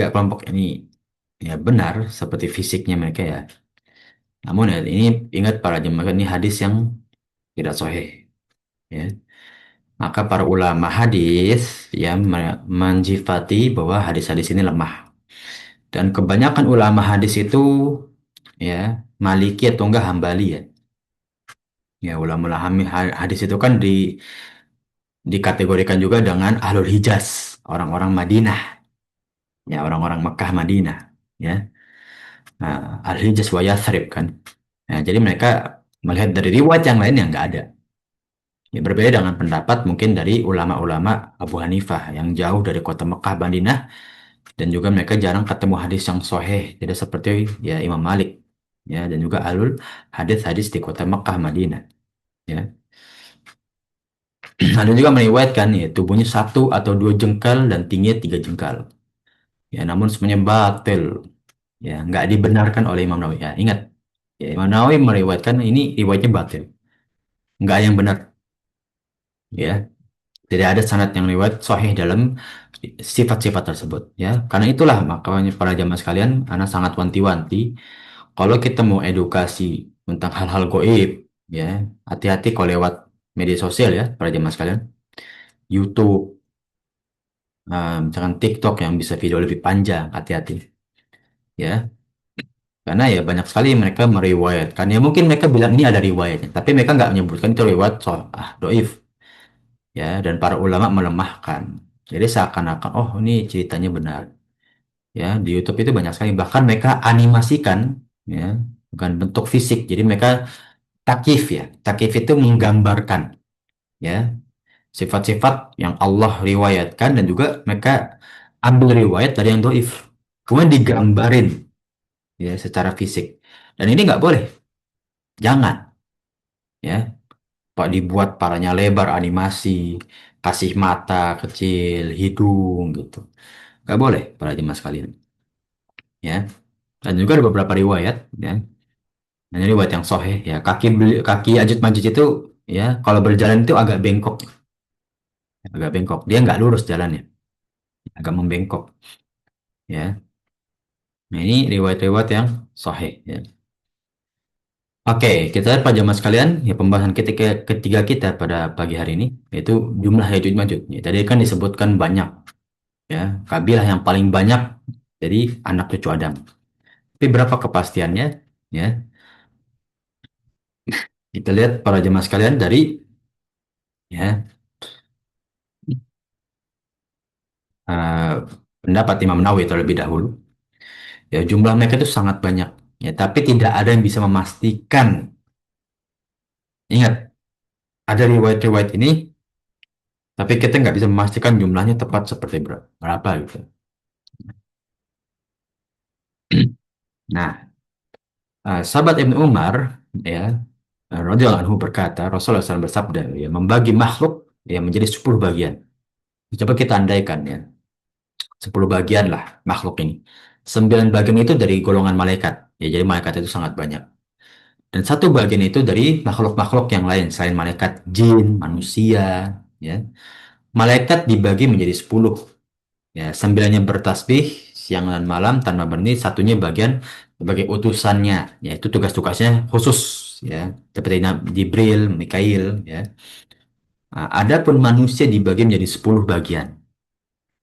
kelompok ini ya benar seperti fisiknya mereka ya? Namun ya ini ingat para jemaah ini hadis yang tidak sahih ya. Maka para ulama hadis ya menjifati bahwa hadis-hadis ini lemah. Dan kebanyakan ulama hadis itu ya Maliki atau enggak Hambali ya. Ya ulama hadis itu kan dikategorikan juga dengan Ahlul Hijaz, orang-orang Madinah, ya orang-orang Mekah Madinah, ya. Nah, Al-Hijaz wa Yathrib kan. Nah, jadi mereka melihat dari riwayat yang lain yang nggak ada. Ya, berbeda dengan pendapat mungkin dari ulama-ulama Abu Hanifah yang jauh dari kota Mekah Madinah dan juga mereka jarang ketemu hadis yang sahih, tidak seperti ya Imam Malik, ya dan juga alul hadis-hadis di kota Mekah Madinah, ya. Ada juga meriwayatkan ya tubuhnya 1 atau 2 jengkal dan tingginya 3 jengkal. Ya, namun semuanya batil. Ya, nggak dibenarkan oleh Imam Nawawi. Ya, ingat, ya, Imam Nawawi meriwayatkan ini riwayatnya batil. Nggak yang benar. Ya, tidak ada sanad yang riwayat sahih dalam sifat-sifat tersebut. Ya, karena itulah makanya para jamaah sekalian, anak sangat wanti-wanti. Kalau kita mau edukasi tentang hal-hal goib, ya, hati-hati kalau lewat media sosial ya, para jamaah sekalian. YouTube, misalkan TikTok yang bisa video lebih panjang, hati-hati. Ya, karena ya banyak sekali mereka meriwayatkan. Ya mungkin mereka bilang ini ada riwayatnya, tapi mereka nggak menyebutkan itu riwayat doif. Ya, dan para ulama melemahkan. Jadi seakan-akan, oh ini ceritanya benar. Ya, di YouTube itu banyak sekali. Bahkan mereka animasikan, ya, bukan bentuk fisik. Jadi mereka takif ya. Takif itu menggambarkan, ya, sifat-sifat yang Allah riwayatkan dan juga mereka ambil riwayat dari yang doif. Kemudian digambarin, ya, secara fisik. Dan ini nggak boleh. Jangan. Ya, Pak dibuat palanya lebar animasi, kasih mata kecil, hidung gitu. Nggak boleh para jemaah sekalian. Ya, dan juga ada beberapa riwayat, ya. Dan ini riwayat yang sahih, ya. Kaki Ajud Majud itu, ya, kalau berjalan itu agak bengkok. Dia nggak lurus jalannya, agak membengkok. Ya, nah ini riwayat-riwayat yang sahih. Ya. Oke, kita lihat Pak Jamaah sekalian, ya pembahasan ketiga kita pada pagi hari ini, yaitu jumlah Yajud Majud. Ya, tadi kan disebutkan banyak, ya, kabilah yang paling banyak dari anak cucu Adam. Tapi berapa kepastiannya? Ya, kita lihat para jemaah sekalian dari ya eh, pendapat Imam Nawawi terlebih dahulu. Ya, jumlah mereka itu sangat banyak. Ya, tapi tidak ada yang bisa memastikan. Ingat, ada riwayat-riwayat ini, tapi kita nggak bisa memastikan jumlahnya tepat seperti berapa gitu. Nah, sahabat Ibnu Umar, ya, radhiyallahu anhu berkata, Rasulullah SAW bersabda, ya, membagi makhluk ya menjadi 10 bagian. Coba kita andaikan ya, 10 bagian lah makhluk ini. 9 bagian itu dari golongan malaikat. Ya, jadi malaikat itu sangat banyak. Dan satu bagian itu dari makhluk-makhluk yang lain selain malaikat, jin, manusia, ya. Malaikat dibagi menjadi 10. Ya, 9-nya bertasbih siang dan malam tanpa berhenti, satunya bagian sebagai utusannya, yaitu tugas-tugasnya khusus, ya, seperti Jibril, Mikail, ya. Nah, adapun manusia dibagi menjadi 10 bagian,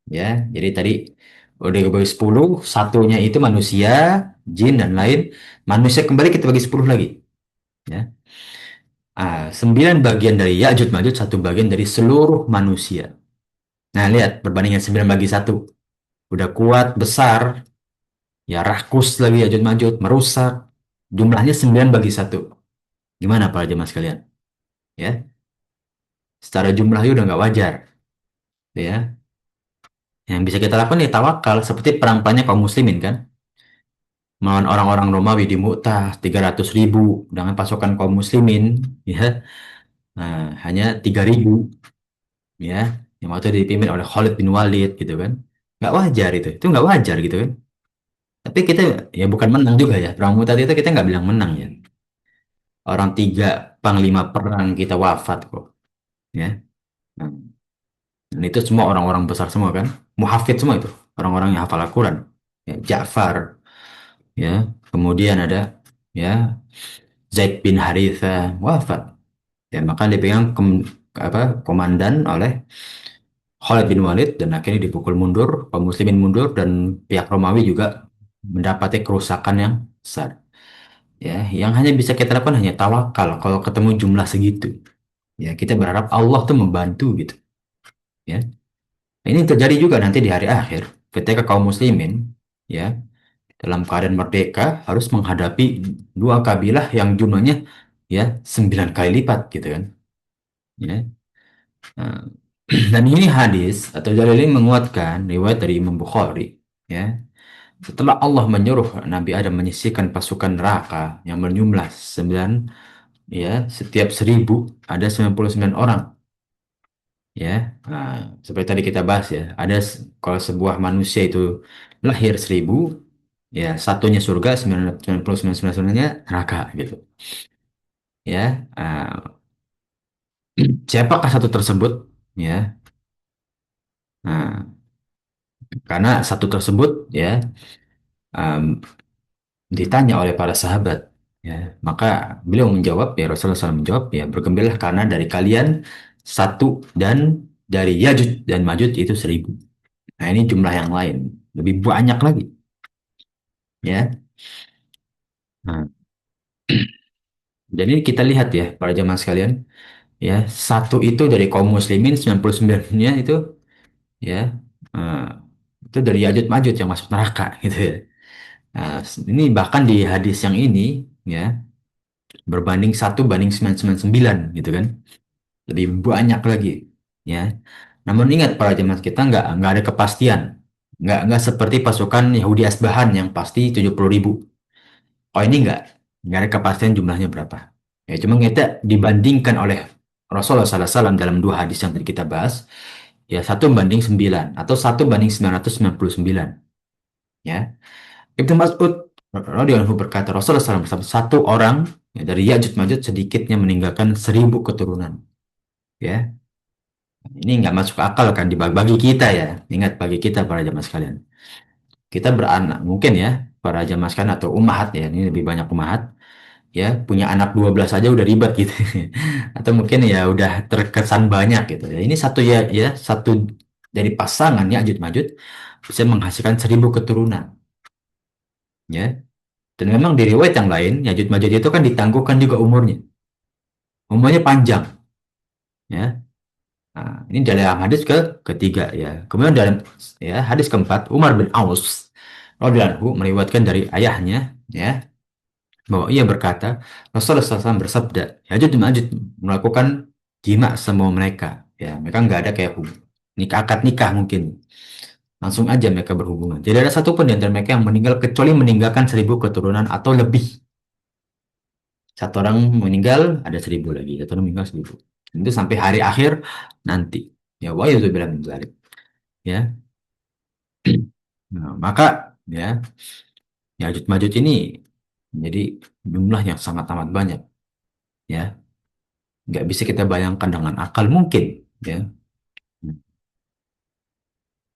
ya. Jadi tadi udah dibagi 10, satunya itu manusia, jin dan lain. Manusia kembali kita bagi 10 lagi, ya. 9 bagian dari Ya'juj Ma'juj, satu bagian dari seluruh manusia. Nah, lihat perbandingan 9 bagi satu. Udah kuat, besar, ya rakus lagi Ya'juj Ma'juj, merusak. Jumlahnya 9 bagi satu. Gimana para jemaah sekalian? Ya, secara jumlahnya udah nggak wajar, ya. Yang bisa kita lakukan ya tawakal, seperti perang-perangnya kaum muslimin kan. Melawan orang-orang Romawi di Mu'tah, 300.000 dengan pasukan kaum muslimin, ya. Nah, hanya 3.000, ya. Yang waktu itu dipimpin oleh Khalid bin Walid, gitu kan. Nggak wajar itu nggak wajar gitu kan. Tapi kita ya bukan menang juga ya. Perang Mu'tah itu kita nggak bilang menang ya. Orang tiga panglima perang kita wafat kok, ya. Nah, dan itu semua orang-orang besar semua kan, muhafid semua itu, orang-orang yang hafal Al-Quran. Ya, Ja'far, ya, kemudian ada ya Zaid bin Haritha wafat. Ya, maka dipegang komandan oleh Khalid bin Walid dan akhirnya dipukul mundur, kaum muslimin mundur dan pihak Romawi juga mendapati kerusakan yang besar. Ya, yang hanya bisa kita lakukan hanya tawakal kalau ketemu jumlah segitu. Ya, kita berharap Allah tuh membantu gitu. Ya, nah, ini terjadi juga nanti di hari akhir ketika kaum muslimin ya dalam keadaan merdeka harus menghadapi dua kabilah yang jumlahnya ya 9 kali lipat gitu kan. Ya. Nah, dan ini hadis atau dalil ini menguatkan riwayat dari Imam Bukhari, ya. Setelah Allah menyuruh Nabi Adam menyisihkan pasukan neraka yang berjumlah 9, ya, setiap 1.000 ada 99 orang, ya. Nah, seperti tadi kita bahas ya, ada kalau sebuah manusia itu lahir 1.000, ya, satunya surga, 99-nya neraka gitu, ya. Siapakah satu tersebut, ya? Nah, karena satu tersebut, ya, um, ditanya oleh para sahabat, ya, maka beliau menjawab, ya, Rasulullah SAW menjawab, ya, bergembiralah karena dari kalian satu dan dari Yajuj dan Majuj itu 1.000. Nah, ini jumlah yang lain lebih banyak lagi, ya. Nah, jadi kita lihat ya para jemaah sekalian, ya, satu itu dari kaum muslimin, 99-nya itu, ya, eh, itu dari Yajuj Majuj yang masuk neraka gitu ya. Nah, ini bahkan di hadis yang ini, ya, berbanding 1 banding 999 gitu kan, lebih banyak lagi, ya. Namun ingat para jemaah kita nggak ada kepastian, nggak seperti pasukan Yahudi Asbahan yang pasti 70.000. Oh, ini nggak ada kepastian jumlahnya berapa. Ya, cuma kita dibandingkan oleh Rasulullah SAW dalam dua hadis yang tadi kita bahas, ya, 1 banding 9 atau 1 banding 999, ya. Ibnu Mas'ud radhiyallahu anhu berkata, Rasulullah SAW bersabda, satu orang, ya, dari Ya'juj Ma'juj sedikitnya meninggalkan 1.000 keturunan. Ya, ini nggak masuk akal kan bagi kita ya. Ingat bagi kita para jamaah sekalian. Kita beranak mungkin ya para jamaah sekalian atau umahat ya. Ini lebih banyak umahat ya punya anak 12 aja udah ribet gitu. Atau mungkin ya udah terkesan banyak gitu. Ya, ini satu ya satu dari pasangan Ya'juj Ma'juj bisa menghasilkan 1.000 keturunan, ya. Dan memang di riwayat yang lain, Ya'juj Ma'juj itu kan ditangguhkan juga umurnya. Umurnya panjang, ya. Nah, ini dalam hadis ketiga ya. Kemudian dalam ya hadis keempat, Umar bin Aus radhiyallahu anhu meriwayatkan dari ayahnya, ya. Bahwa ia berkata, Rasulullah SAW bersabda, Yajud dan Majud melakukan jima semua mereka. Ya, mereka nggak ada kayak nikah, akad nikah mungkin. Langsung aja mereka berhubungan. Tidak ada satupun di antara mereka yang meninggal kecuali meninggalkan 1.000 keturunan atau lebih. Satu orang meninggal, ada 1.000 lagi. Satu orang meninggal 1.000. Itu sampai hari akhir nanti. Ya, wa bilang min dzalik. Ya, nah, maka ya, Yajud Majud ini jadi jumlah yang sangat amat banyak. Ya, nggak bisa kita bayangkan dengan akal mungkin. Ya,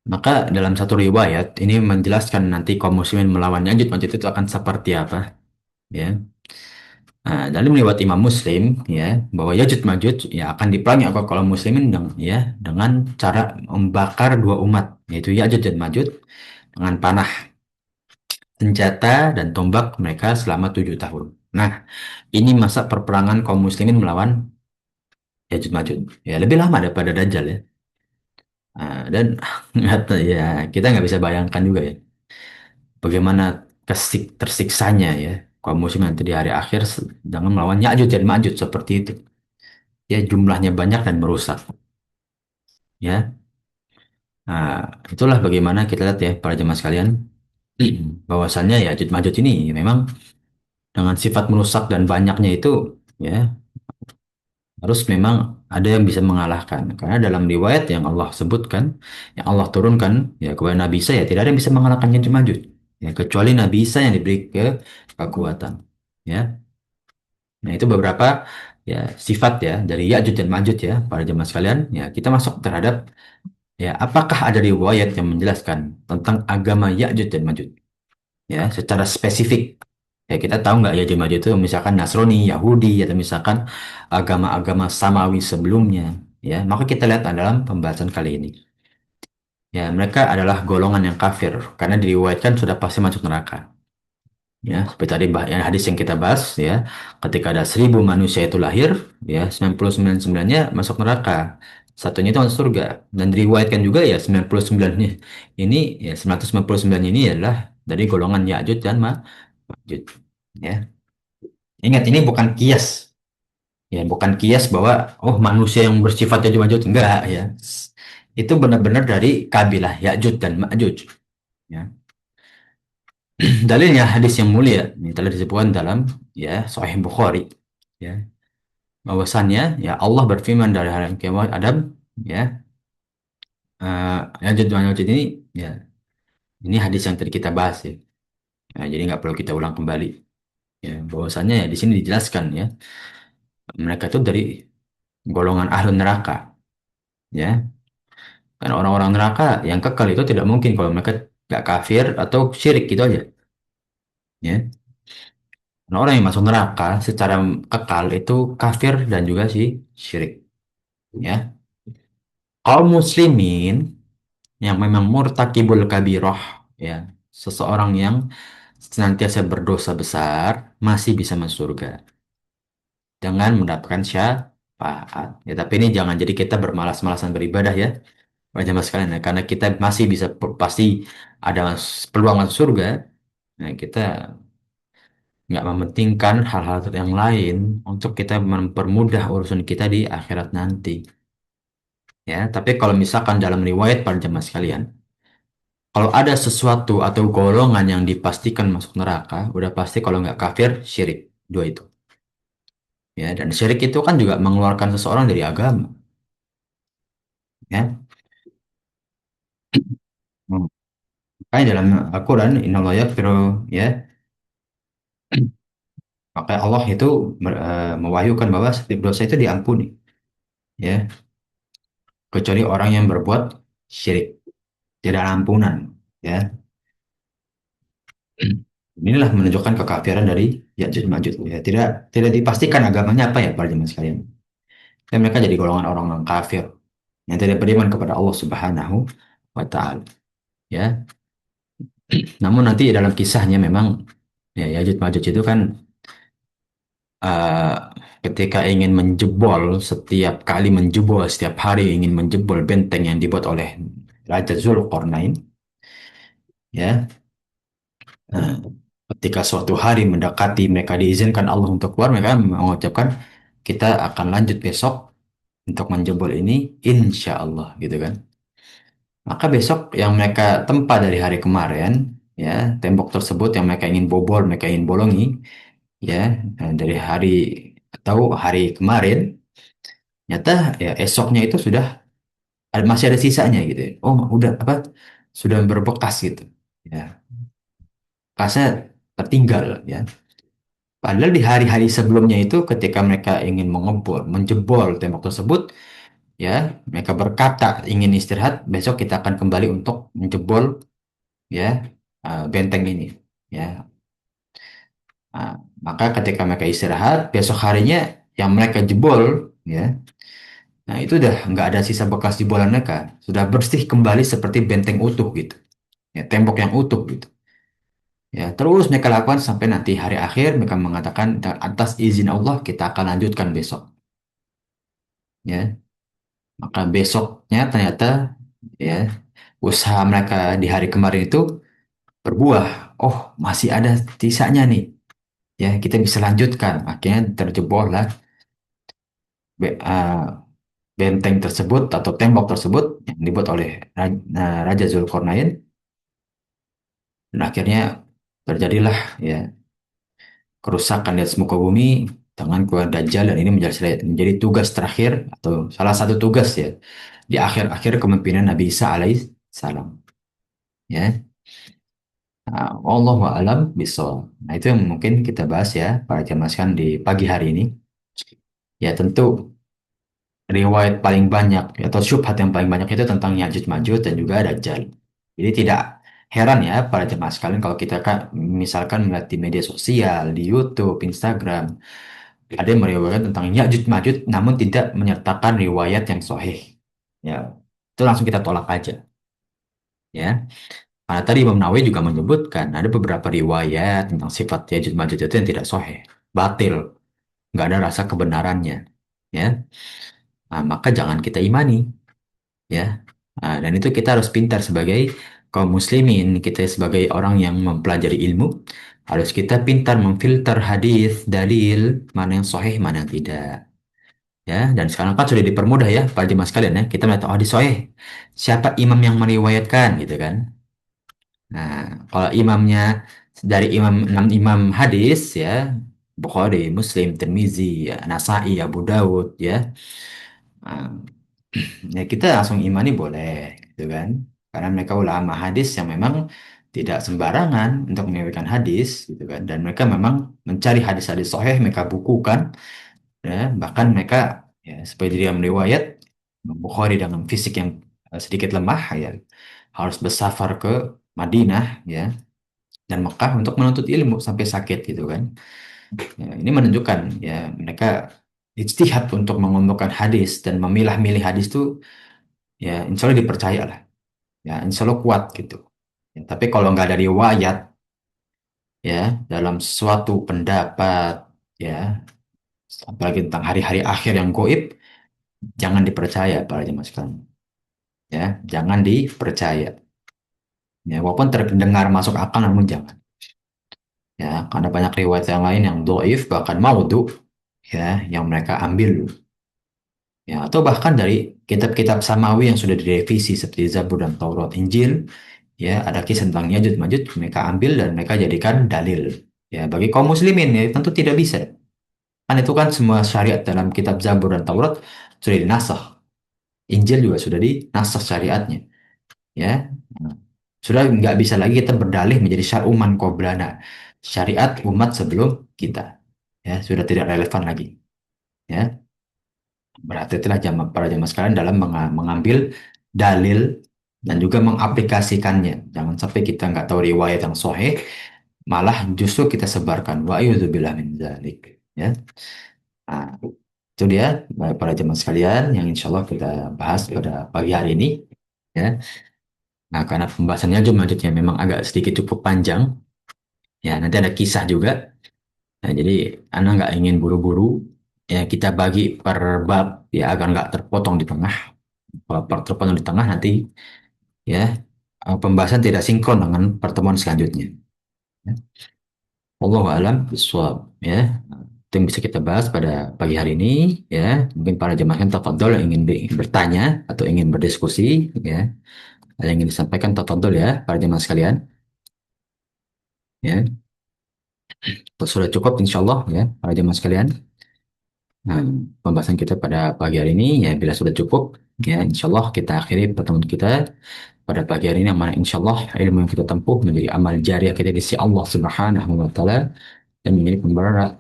maka dalam satu riwayat ini menjelaskan nanti kaum muslimin melawan Yajud Majud itu akan seperti apa. Ya, nah, dalam riwayat Imam Muslim ya bahwa Yajud Majud ya akan diperangi oleh kaum muslimin dengan cara membakar dua umat yaitu Yajud dan Majud dengan panah, senjata dan tombak mereka selama 7 tahun. Nah, ini masa perperangan kaum muslimin melawan Yajud Majud. Ya lebih lama daripada Dajjal ya. Dan ya kita nggak bisa bayangkan juga ya bagaimana tersiksanya ya kaum muslimin nanti di hari akhir dengan melawan Ya'juj dan Ma'juj seperti itu. Ya jumlahnya banyak dan merusak. Ya, nah, itulah bagaimana kita lihat ya para jemaah sekalian bahwasannya ya Ya'juj Ma'juj ini memang dengan sifat merusak dan banyaknya itu ya harus memang ada yang bisa mengalahkan karena dalam riwayat yang Allah sebutkan yang Allah turunkan ya kepada Nabi Isa ya tidak ada yang bisa mengalahkan Ya'juj Ma'juj ya kecuali Nabi Isa yang diberi kekuatan ya. Nah, itu beberapa ya sifat ya dari Ya'juj dan Ma'juj ya para jemaah sekalian ya kita masuk terhadap ya apakah ada riwayat yang menjelaskan tentang agama Ya'juj dan Ma'juj ya secara spesifik. Ya kita tahu nggak ya Jemaah itu misalkan Nasrani, Yahudi atau misalkan agama-agama samawi sebelumnya ya maka kita lihat dalam pembahasan kali ini ya mereka adalah golongan yang kafir karena diriwayatkan sudah pasti masuk neraka ya seperti tadi yang hadis yang kita bahas ya ketika ada 1.000 manusia itu lahir ya 99-nya masuk neraka satunya itu masuk surga dan diriwayatkan juga ya 99-nya ini ya 999 ini adalah dari golongan Ya'juj dan Ma'juj ya. Ingat, ini bukan kias. Ya, bukan kias bahwa, oh manusia yang bersifat Ya'juj enggak ya. Itu benar-benar dari kabilah Ya'juj dan Ma'juj. Ya. Dalilnya hadis yang mulia, ini telah disebutkan dalam ya Sahih Bukhari. Ya. Bahwasannya, ya Allah berfirman dari hari kiamat Adam, ya, Ya'juj dan Ma'juj ini, ya, ini hadis yang tadi kita bahas ya. Nah, jadi nggak perlu kita ulang kembali. Ya, bahwasannya ya di sini dijelaskan ya, mereka itu dari golongan ahlu neraka. Ya, kan orang-orang neraka yang kekal itu tidak mungkin kalau mereka nggak kafir atau syirik gitu aja. Ya. Nah, orang yang masuk neraka secara kekal itu kafir dan juga syirik. Ya. Kaum muslimin yang memang murtakibul kabiroh, ya, seseorang yang senantiasa berdosa besar masih bisa masuk surga dengan mendapatkan syafaat. Ya, tapi ini jangan jadi kita bermalas-malasan beribadah ya. Wajah sekalian ya, karena kita masih bisa pasti ada peluang masuk surga. Nah, kita nggak mementingkan hal-hal yang lain untuk kita mempermudah urusan kita di akhirat nanti. Ya, tapi kalau misalkan dalam riwayat para jemaah sekalian, kalau ada sesuatu atau golongan yang dipastikan masuk neraka, udah pasti kalau nggak kafir, syirik. Dua itu. Ya, dan syirik itu kan juga mengeluarkan seseorang dari agama. Ya. Hmm. Makanya dalam Al-Quran, Inna Allah yaghfiru, ya, maka Allah itu mewahyukan bahwa setiap dosa itu diampuni. Ya, kecuali orang yang berbuat syirik. Tidak ada ampunan. Ya, inilah menunjukkan kekafiran dari Ya'juj Ma'juj. Ya, tidak dipastikan agamanya apa ya para jemaah sekalian. Dan mereka jadi golongan orang yang kafir yang tidak beriman kepada Allah Subhanahu wa taala. Ya. Namun nanti dalam kisahnya memang ya Ya'juj Ma'juj itu kan eh, ketika ingin menjebol setiap kali menjebol setiap hari ingin menjebol benteng yang dibuat oleh Raja Zulkarnain ya. Nah, ketika suatu hari mendekati mereka diizinkan Allah untuk keluar, mereka mengucapkan kita akan lanjut besok untuk menjebol ini insya Allah gitu kan. Maka besok yang mereka tempa dari hari kemarin, ya, tembok tersebut yang mereka ingin bobol, mereka ingin bolongi, ya, dari hari atau hari kemarin, nyata ya esoknya itu sudah masih ada sisanya gitu ya. Oh, udah apa? Sudah berbekas gitu. Ya, bekasnya tertinggal ya. Padahal di hari-hari sebelumnya itu ketika mereka ingin menjebol tembok tersebut, ya, mereka berkata ingin istirahat, besok kita akan kembali untuk menjebol ya benteng ini. Ya, nah, maka ketika mereka istirahat, besok harinya yang mereka jebol, ya, nah itu udah nggak ada sisa bekas jebolan mereka, sudah bersih kembali seperti benteng utuh gitu, ya, tembok yang utuh gitu. Ya, terus mereka lakukan sampai nanti hari akhir mereka mengatakan atas izin Allah kita akan lanjutkan besok. Ya, maka besoknya ternyata ya usaha mereka di hari kemarin itu berbuah. Oh, masih ada sisanya nih. Ya, kita bisa lanjutkan. Akhirnya terjebol lah benteng tersebut atau tembok tersebut yang dibuat oleh Raja Zulkarnain, dan akhirnya terjadilah ya kerusakan di atas muka bumi dengan keluar Dajjal, dan ini menjadi tugas terakhir atau salah satu tugas ya di akhir-akhir kepemimpinan Nabi Isa alaihi salam, ya. Nah, Wallahu a'lam bishawab. Nah, itu yang mungkin kita bahas ya para jamaah sekalian di pagi hari ini. Ya, tentu riwayat paling banyak atau syubhat yang paling banyak itu tentang Ya'juj Ma'juj dan juga Dajjal. Jadi tidak heran ya para jemaah sekalian kalau kita misalkan melihat di media sosial, di YouTube, Instagram, ada yang meriwayatkan tentang Ya'juj Ma'juj namun tidak menyertakan riwayat yang sahih. Ya, itu langsung kita tolak aja, ya. Karena tadi Imam Nawawi juga menyebutkan ada beberapa riwayat tentang sifat Ya'juj Ma'juj itu yang tidak sahih, batil, nggak ada rasa kebenarannya, ya. Nah, maka jangan kita imani, ya. Nah, dan itu kita harus pintar sebagai kaum muslimin, kita sebagai orang yang mempelajari ilmu, harus kita pintar memfilter hadis, dalil, mana yang sahih, mana yang tidak. Ya, dan sekarang kan sudah dipermudah ya, para jemaah sekalian ya, kita melihat oh, hadis sahih, siapa imam yang meriwayatkan gitu kan. Nah, kalau imamnya dari enam imam hadis ya, Bukhari, Muslim, Tirmizi, ya, Nasai, Abu Dawud ya. Nah, ya kita langsung imani boleh gitu kan, karena mereka ulama hadis yang memang tidak sembarangan untuk menyampaikan hadis gitu kan, dan mereka memang mencari hadis-hadis sahih mereka bukukan, ya, bahkan mereka ya seperti dia riwayat Bukhari dengan fisik yang sedikit lemah ya harus bersafar ke Madinah ya dan Mekah untuk menuntut ilmu sampai sakit gitu kan. Ya, ini menunjukkan ya mereka ijtihad untuk mengumpulkan hadis dan memilah-milih hadis itu ya insya Allah dipercaya lah, ya insya Allah kuat gitu. Ya, tapi kalau nggak ada riwayat ya dalam suatu pendapat ya apalagi tentang hari-hari akhir yang goib, jangan dipercaya para jemaah sekalian, ya jangan dipercaya, ya walaupun terdengar masuk akal namun jangan, ya karena banyak riwayat yang lain yang doif bahkan maudhu ya yang mereka ambil, ya atau bahkan dari kitab-kitab samawi yang sudah direvisi seperti Zabur dan Taurat Injil. Ya, ada kisah tentang Yajud Majud mereka ambil dan mereka jadikan dalil. Ya, bagi kaum muslimin ya tentu tidak bisa. Kan itu kan semua syariat dalam kitab Zabur dan Taurat sudah dinasah. Injil juga sudah dinasah syariatnya. Ya, nah, sudah nggak bisa lagi kita berdalih menjadi syar'uman qoblana. Syariat umat sebelum kita. Ya, sudah tidak relevan lagi. Ya, berarti itulah para jamaah sekalian dalam mengambil dalil dan juga mengaplikasikannya. Jangan sampai kita nggak tahu riwayat yang sahih, malah justru kita sebarkan wa a'udzubillah min dzalik, ya. Nah, itu dia para jemaah sekalian yang insya Allah kita bahas pada pagi hari ini, ya. Nah, karena pembahasannya lanjutnya memang agak sedikit cukup panjang, ya, nanti ada kisah juga. Nah, jadi Anda nggak ingin buru-buru, ya kita bagi per bab ya agar nggak terpotong di tengah. Kalau terpotong di tengah nanti ya pembahasan tidak sinkron dengan pertemuan selanjutnya, ya. Wallahu alam bishawab, ya. Itu yang bisa kita bahas pada pagi hari ini, ya. Mungkin para jemaah yang tafadhol yang ingin bertanya atau ingin berdiskusi, ya. Ada yang ingin disampaikan tafadhol ya para jemaah sekalian, ya. Sudah cukup insya Allah ya para jemaah sekalian. Nah, pembahasan kita pada pagi hari ini ya bila sudah cukup, ya insya Allah kita akhiri pertemuan kita pada pagi hari ini, yang mana insya Allah ilmu yang kita tempuh menjadi amal jariah kita di sisi Allah Subhanahu wa Ta'ala, dan menjadi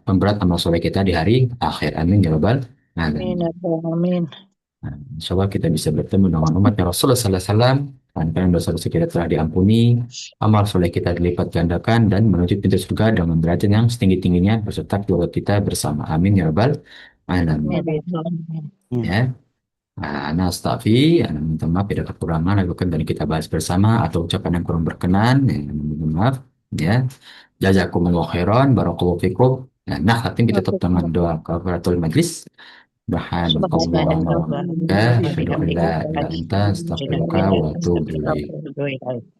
pemberat amal soleh kita di hari akhir. Amin ya rabbal Amin, alamin. ya Rabbal Alamin. Nah, insya Allah kita bisa bertemu dengan umatnya Rasulullah Sallallahu Alaihi Wasallam, dan karena dosa-dosa kita telah diampuni, amal soleh kita dilipat gandakan, dan menuju pintu surga dengan derajat yang setinggi-tingginya beserta keluarga kita bersama. Amin ya rabbal alamin. Ya Rabbal Alamin. Ya. Ana Astafi, Ana minta maaf bila kekurangan lakukan dan kita bahas bersama atau ucapan yang kurang berkenan, ya, mohon maaf, ya. Jazakumullah khairan, barakallahu fikum. Nah, nanti kita tutup dengan doa kafaratul majlis. Subhanakallahumma wa Subhanallah. bihamdika, asyhadu an la ilaha illa anta, astaghfiruka wa atubu ilaik.